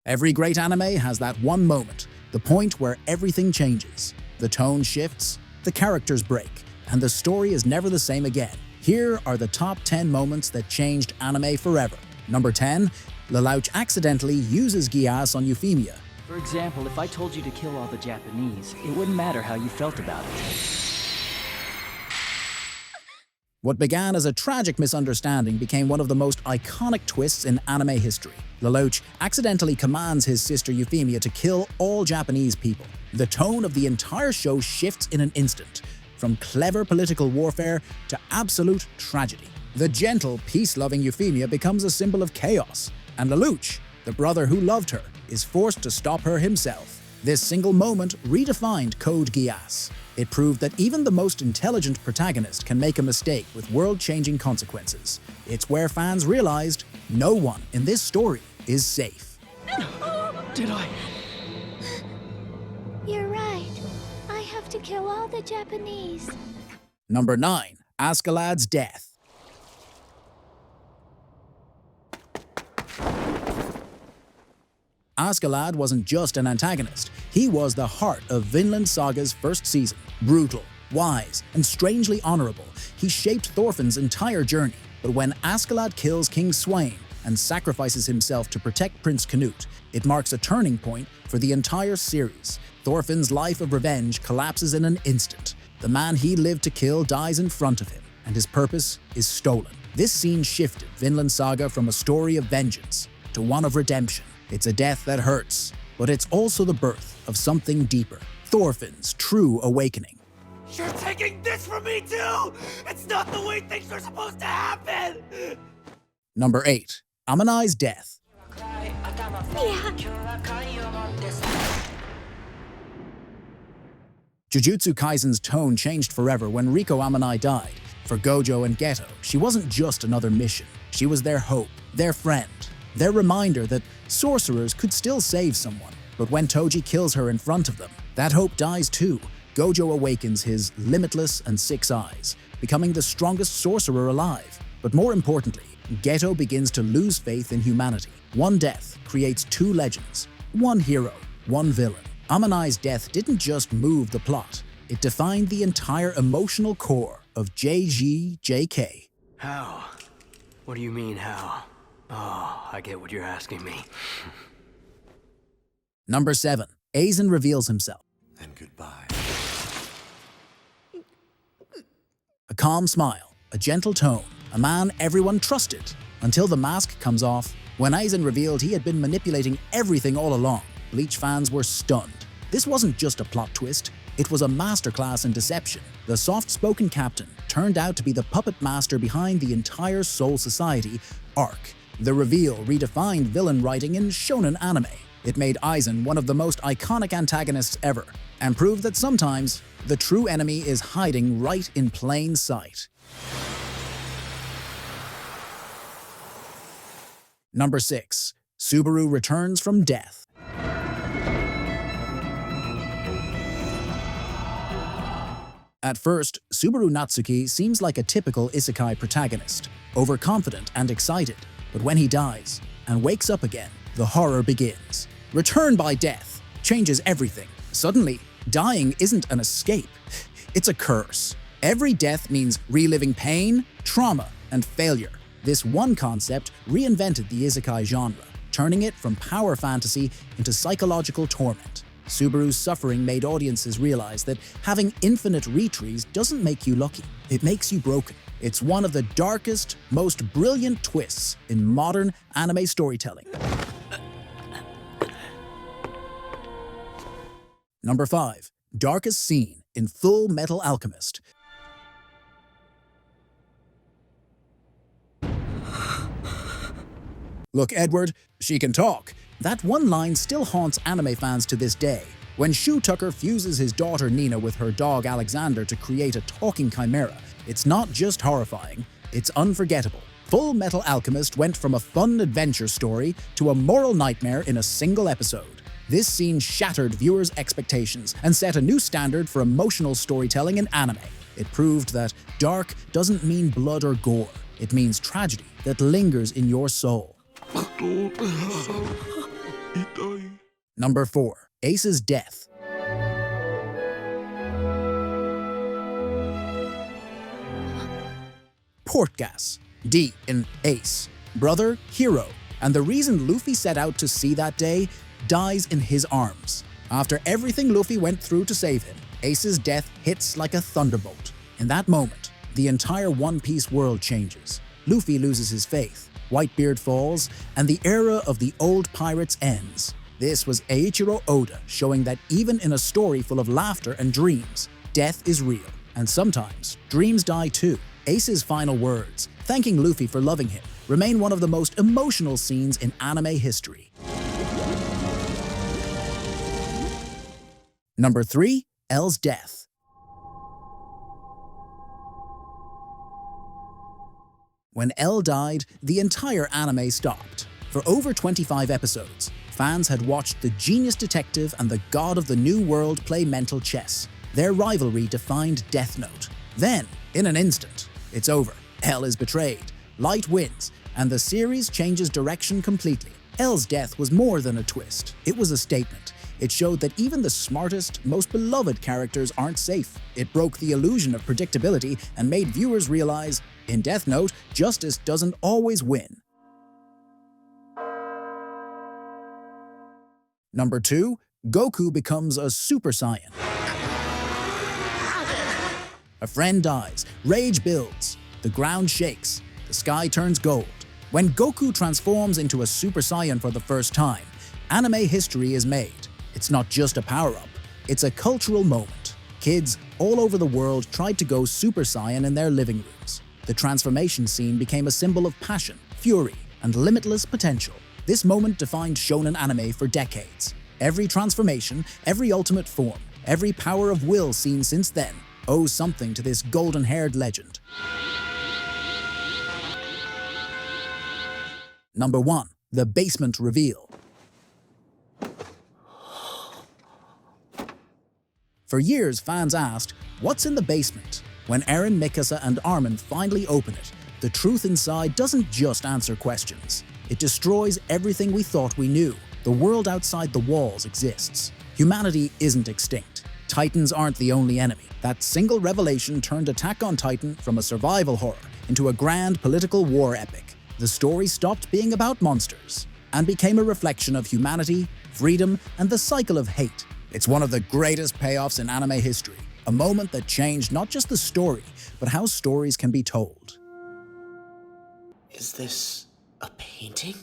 Every great anime has that one moment, the point where everything changes. The tone shifts, the characters break, and the story is never the same again. Here are the top 10 moments that changed anime forever. Number 10. Lelouch accidentally uses Gyas on Euphemia. For example, if I told you to kill all the Japanese, it wouldn't matter how you felt about it. What began as a tragic misunderstanding became one of the most iconic twists in anime history. Lelouch accidentally commands his sister Euphemia to kill all Japanese people. The tone of the entire show shifts in an instant, from clever political warfare to absolute tragedy. The gentle, peace-loving Euphemia becomes a symbol of chaos, and Lelouch, the brother who loved her, is forced to stop her himself. This single moment redefined Code Geass. It proved that even the most intelligent protagonist can make a mistake with world-changing consequences. It's where fans realized no one in this story is safe. Did I? You're right. I have to kill all the Japanese. Number 9. Askeladd's death. Askeladd wasn't just an antagonist, he was the heart of Vinland Saga's first season. Brutal, wise, and strangely honorable, he shaped Thorfinn's entire journey. But when Askeladd kills King Sweyn and sacrifices himself to protect Prince Canute, it marks a turning point for the entire series. Thorfinn's life of revenge collapses in an instant. The man he lived to kill dies in front of him, and his purpose is stolen. This scene shifted Vinland Saga from a story of vengeance to one of redemption. It's a death that hurts, but it's also the birth of something deeper. Thorfinn's true awakening. You're taking this from me too! It's not the way things are supposed to happen! Number 8. Amanai's death. Jujutsu Kaisen's tone changed forever when Riko Amanai died. For Gojo and Geto, she wasn't just another mission. She was their hope, their friend, their reminder that sorcerers could still save someone. But when Toji kills her in front of them, that hope dies too. Gojo awakens his limitless and 6 eyes, becoming the strongest sorcerer alive. But more importantly, Geto begins to lose faith in humanity. One death creates 2 legends, one hero, one villain. Amanai's death didn't just move the plot, it defined the entire emotional core of JGJK. How? What do you mean, how? Oh, I get what you're asking me. Number 7. Aizen reveals himself. And goodbye. A calm smile, a gentle tone, a man everyone trusted, until the mask comes off. When Aizen revealed he had been manipulating everything all along, Bleach fans were stunned. This wasn't just a plot twist, it was a masterclass in deception. The soft-spoken captain turned out to be the puppet master behind the entire Soul Society arc. The reveal redefined villain writing in shonen anime. It made Aizen one of the most iconic antagonists ever, and proved that sometimes the true enemy is hiding right in plain sight. Number 6. Subaru returns from death. At first, Subaru Natsuki seems like a typical isekai protagonist, overconfident and excited. But when he dies and wakes up again, the horror begins. Return by death changes everything. Suddenly, dying isn't an escape, it's a curse. Every death means reliving pain, trauma, and failure. This one concept reinvented the isekai genre, turning it from power fantasy into psychological torment. Subaru's suffering made audiences realize that having infinite retries doesn't make you lucky, it makes you broken. It's one of the darkest, most brilliant twists in modern anime storytelling. Number 5. Darkest scene in Full Metal Alchemist. Look, Edward, she can talk. That one line still haunts anime fans to this day. When Shu Tucker fuses his daughter Nina with her dog Alexander to create a talking chimera, it's not just horrifying, it's unforgettable. Full Metal Alchemist went from a fun adventure story to a moral nightmare in a single episode. This scene shattered viewers' expectations and set a new standard for emotional storytelling in anime. It proved that dark doesn't mean blood or gore, it means tragedy that lingers in your soul. Number 4. Ace's death. Portgas, D in Ace, brother, hero, and the reason Luffy set out to sea that day, dies in his arms. After everything Luffy went through to save him, Ace's death hits like a thunderbolt. In that moment, the entire One Piece world changes. Luffy loses his faith, Whitebeard falls, and the era of the old pirates ends. This was Eiichiro Oda showing that even in a story full of laughter and dreams, death is real, and sometimes dreams die too. Ace's final words, thanking Luffy for loving him, remain one of the most emotional scenes in anime history. Number 3. L's death. When L died, the entire anime stopped. For over 25 episodes, fans had watched the genius detective and the god of the new world play mental chess. Their rivalry defined Death Note. Then, in an instant, it's over. L is betrayed, Light wins, and the series changes direction completely. L's death was more than a twist. It was a statement. It showed that even the smartest, most beloved characters aren't safe. It broke the illusion of predictability and made viewers realize, in Death Note, justice doesn't always win. Number 2. Goku becomes a Super Saiyan. A friend dies, rage builds, the ground shakes, the sky turns gold. When Goku transforms into a Super Saiyan for the first time, anime history is made. It's not just a power-up, it's a cultural moment. Kids all over the world tried to go Super Saiyan in their living rooms. The transformation scene became a symbol of passion, fury, and limitless potential. This moment defined shonen anime for decades. Every transformation, every ultimate form, every power of will seen since then owes something to this golden-haired legend. Number 1. The basement reveal. For years, fans asked, what's in the basement? When Eren, Mikasa, and Armin finally open it, the truth inside doesn't just answer questions. It destroys everything we thought we knew. The world outside the walls exists. Humanity isn't extinct. Titans aren't the only enemy. That single revelation turned Attack on Titan from a survival horror into a grand political war epic. The story stopped being about monsters and became a reflection of humanity, freedom, and the cycle of hate. It's one of the greatest payoffs in anime history, a moment that changed not just the story, but how stories can be told. Is this a painting?